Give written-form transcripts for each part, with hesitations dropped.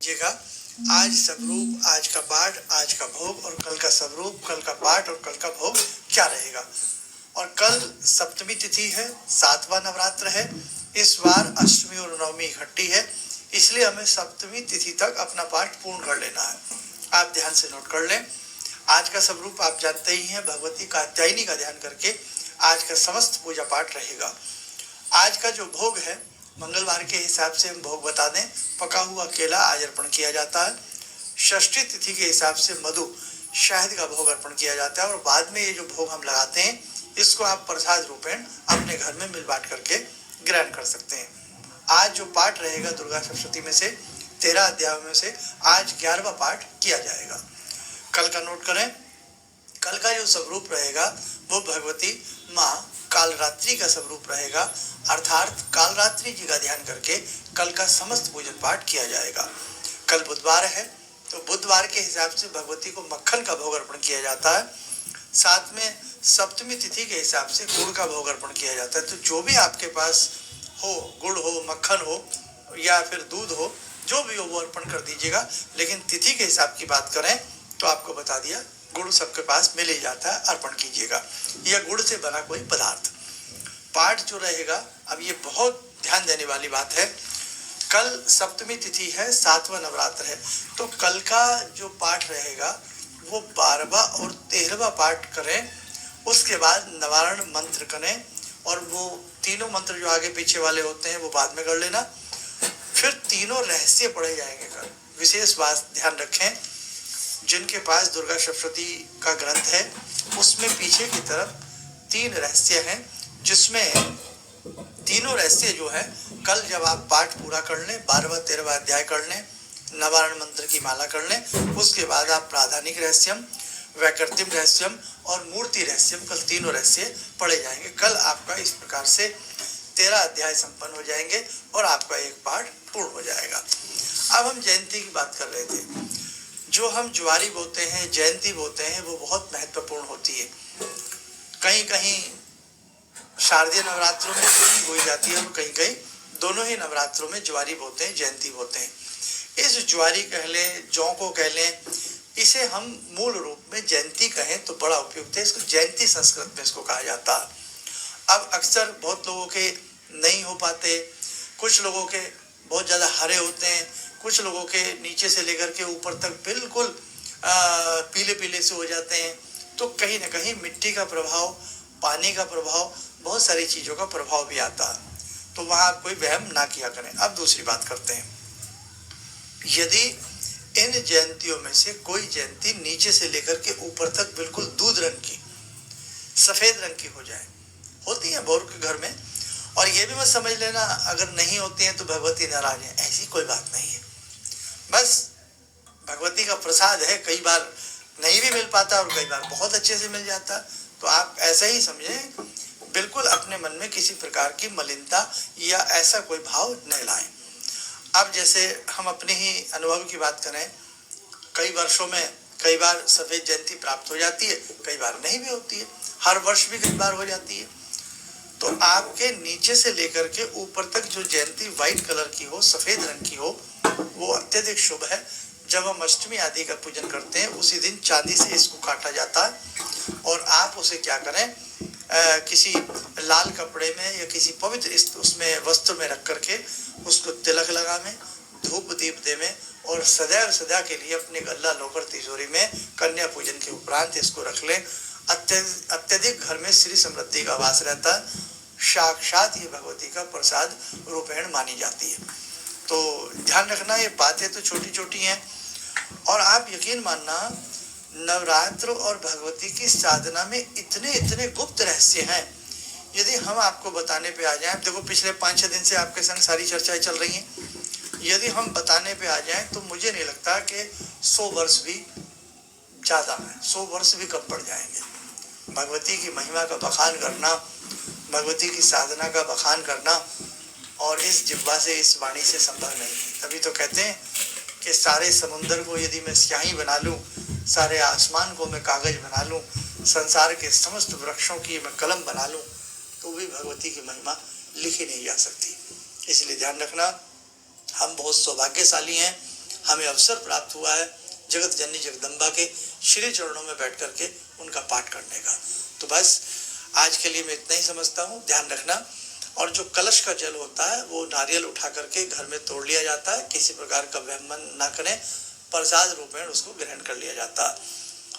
लीजिएगा। आज स्वरूप, आज का पाठ, आज का भोग और कल का स्वरूप, कल का पाठ और कल का भोग क्या रहेगा। और कल सप्तमी तिथि है, 7वां नवरात्र है। इस बार अष्टमी और नवमी इकट्ठी है, इसलिए हमें सप्तमी तिथि तक अपना पाठ पूर्ण कर लेना है। आप ध्यान से नोट कर लें। आज का स्वरूप आप जानते ही हैं, भगवती कात्यायनी का ध्यान करके आज का समस्त पूजा पाठ रहेगा। आज का जो भोग है, मंगलवार के हिसाब से हम भोग बता दें, पका हुआ केला आज अर्पण किया जाता है। षष्ठी तिथि के हिसाब से मधु, शहद का भोग अर्पण किया जाता है। और बाद में ये जो भोग हम लगाते हैं, इसको आप प्रसाद रूपेण अपने घर में मिल बांट करके ग्रहण कर सकते हैं। आज जो पाठ रहेगा दुर्गा सप्तशती में से 13 अध्यायों में से आज 11वां पाठ किया जाएगा। कल का नोट करें। कल का जो स्वरूप रहेगा वो भगवती माँ कालरात्रि का स्वरूप रहेगा, अर्थात कालरात्रि जी का ध्यान करके कल का समस्त पूजन पाठ किया जाएगा। कल बुधवार है, तो बुधवार के हिसाब से भगवती को मक्खन का भोग अर्पण किया जाता है। साथ में सप्तमी तिथि के हिसाब से गुड़ का भोग अर्पण किया जाता है। तो जो भी आपके पास हो, गुड़ हो, मक्खन हो या फिर दूध हो, जो भी हो वो अर्पण कर दीजिएगा। लेकिन तिथि के हिसाब की बात करें तो आपको बता दिया, गुड़ सबके पास मिल ही जाता है, अर्पण कीजिएगा, या गुड़ से बना कोई पदार्थ। पाठ जो रहेगा, अब ये बहुत ध्यान देने वाली बात है, कल सप्तमी तिथि है, 7वां नवरात्र है, तो कल का जो पाठ रहेगा वो 12वां और 13वां पाठ करें। उसके बाद निवारण मंत्र करें, और वो तीनों मंत्र जो आगे पीछे वाले होते हैं वो बाद में कर लेना। फिर तीनों रहस्य पढ़े जाएंगे कल। विशेष बात ध्यान रखें, जिनके पास दुर्गा सप्तशती का ग्रंथ है उसमें पीछे की तरफ 3 रहस्य हैं, जिसमें तीनों रहस्य जो है कल जब आप पाठ पूरा कर लें, 12वां 13वां अध्याय कर लें, निवारण मंत्र की माला कर लें, उसके बाद आप प्राधानिक रहस्यम, वैकर्तिम रहस्यम और मूर्ति रहस्यम, कल तीनों रहस्य पढ़े जाएंगे। कल आपका इस प्रकार से 13 अध्याय संपन्न हो जाएंगे और आपका एक पाठ पूर्ण हो जाएगा। अब हम जयंती की बात कर रहे थे। जो हम ज्वारी बोते हैं, जयंती बोते हैं, वो बहुत महत्वपूर्ण होती है। कहीं कहीं शारदीय नवरात्रों में बोई जाती है और कहीं कहीं दोनों ही नवरात्रों में ज्वारी बोते हैं, जयंती बोते हैं। इस ज्वारी कह लें, जौ को कह लें, इसे हम मूल रूप में जयंती कहें तो बड़ा उपयुक्त है। इसको जयंती संस्कृत में इसको कहा जाता है। अब अक्सर बहुत लोगों के नहीं हो पाते, कुछ लोगों के बहुत ज़्यादा हरे होते हैं, कुछ लोगों के नीचे से लेकर के ऊपर तक बिल्कुल पीले पीले से हो जाते हैं। तो कहीं ना कहीं मिट्टी का प्रभाव, पानी का प्रभाव, बहुत सारी चीज़ों का प्रभाव भी आता है, तो वहाँ कोई वहम ना किया करें। अब दूसरी बात करते हैं, यदि इन जयंतियों में से कोई जयंती नीचे से लेकर के ऊपर तक बिल्कुल दूध रंग की, सफ़ेद रंग की हो जाए, होती है बहुत के घर में, और ये भी मत समझ लेना अगर नहीं होती हैं तो भगवती नाराज है, ऐसी कोई बात नहीं है। बस भगवती का प्रसाद है, कई बार नहीं भी मिल पाता और कई बार बहुत अच्छे से मिल जाता। तो आप ऐसा ही समझें, बिल्कुल अपने मन में किसी प्रकार की मलिनता या ऐसा कोई भाव न लाएं। अब जैसे हम अपने ही अनुभव की बात करें, कई वर्षों में कई बार सफ़ेद जयंती प्राप्त हो जाती है, कई बार नहीं भी होती है, हर वर्ष भी कई बार हो जाती है। तो आपके नीचे से लेकर के ऊपर तक जो जयंती व्हाइट कलर की हो, सफ़ेद रंग की हो, वो अत्यधिक शुभ है। जब हम अष्टमी आदि का पूजन करते हैं उसी दिन चांदी से इसको काटा जाता है, और आप उसे क्या करें, किसी लाल कपड़े में या किसी पवित्र उसमें वस्त्र में रख करके उसको तिलक लगावें, धूप दीप देवें, और सदैव सदा के लिए अपने गल्ला लोकर तिजोरी में कन्या पूजन के उपरांत इसको रख लें। अत्यधिक घर में श्री समृद्धि का वास रहता है। साक्षात ये भगवती का प्रसाद रूपेण मानी जाती है। तो ध्यान रखना, ये बातें तो छोटी छोटी हैं, और आप यकीन मानना, नवरात्र और भगवती की साधना में इतने इतने गुप्त रहस्य हैं, यदि हम आपको बताने पे आ जाएं, देखो पिछले 5-6 दिन से आपके संग सारी चर्चाएं चल रही हैं, यदि हम बताने पे आ जाएं तो मुझे नहीं लगता कि 100 वर्ष भी ज़्यादा है, 100 वर्ष भी कम पड़ जाएंगे। भगवती की महिमा का बखान करना, भगवती की साधना का बखान करना, और इस जिह्वा से, इस वाणी से संभव नहीं। तभी तो कहते हैं कि सारे समुंदर को यदि मैं स्याही बना लूँ, सारे आसमान को मैं कागज बना लूँ, संसार के समस्त वृक्षों की मैं कलम बना लूँ, तो भी भगवती की महिमा लिखी नहीं जा सकती। इसलिए ध्यान रखना, हम बहुत सौभाग्यशाली हैं, हमें अवसर प्राप्त हुआ है जगत जननी जगदम्बा के श्री चरणों में बैठ करके उनका पाठ करने का। तो बस आज के लिए मैं इतना ही समझता हूँ, ध्यान रखना। और जो कलश का जल होता है वो नारियल उठा करके घर में तोड़ लिया जाता है, किसी प्रकार का वहमन ना करें, प्रसाद रूप में उसको ग्रहण कर लिया जाता है।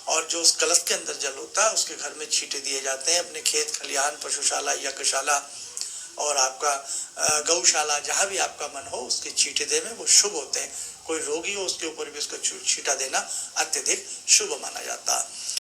और जो उस कलश के अंदर जल होता है उसके घर में छींटे दिए जाते हैं। अपने खेत खलिहान, पशुशाला, यज्ञशाला और आपका गौशाला, जहाँ भी आपका मन हो उसके छींटे देने वो शुभ होते हैं। कोई रोगी हो उसके ऊपर भी उसका छींटा देना अत्यधिक शुभ माना जाता है।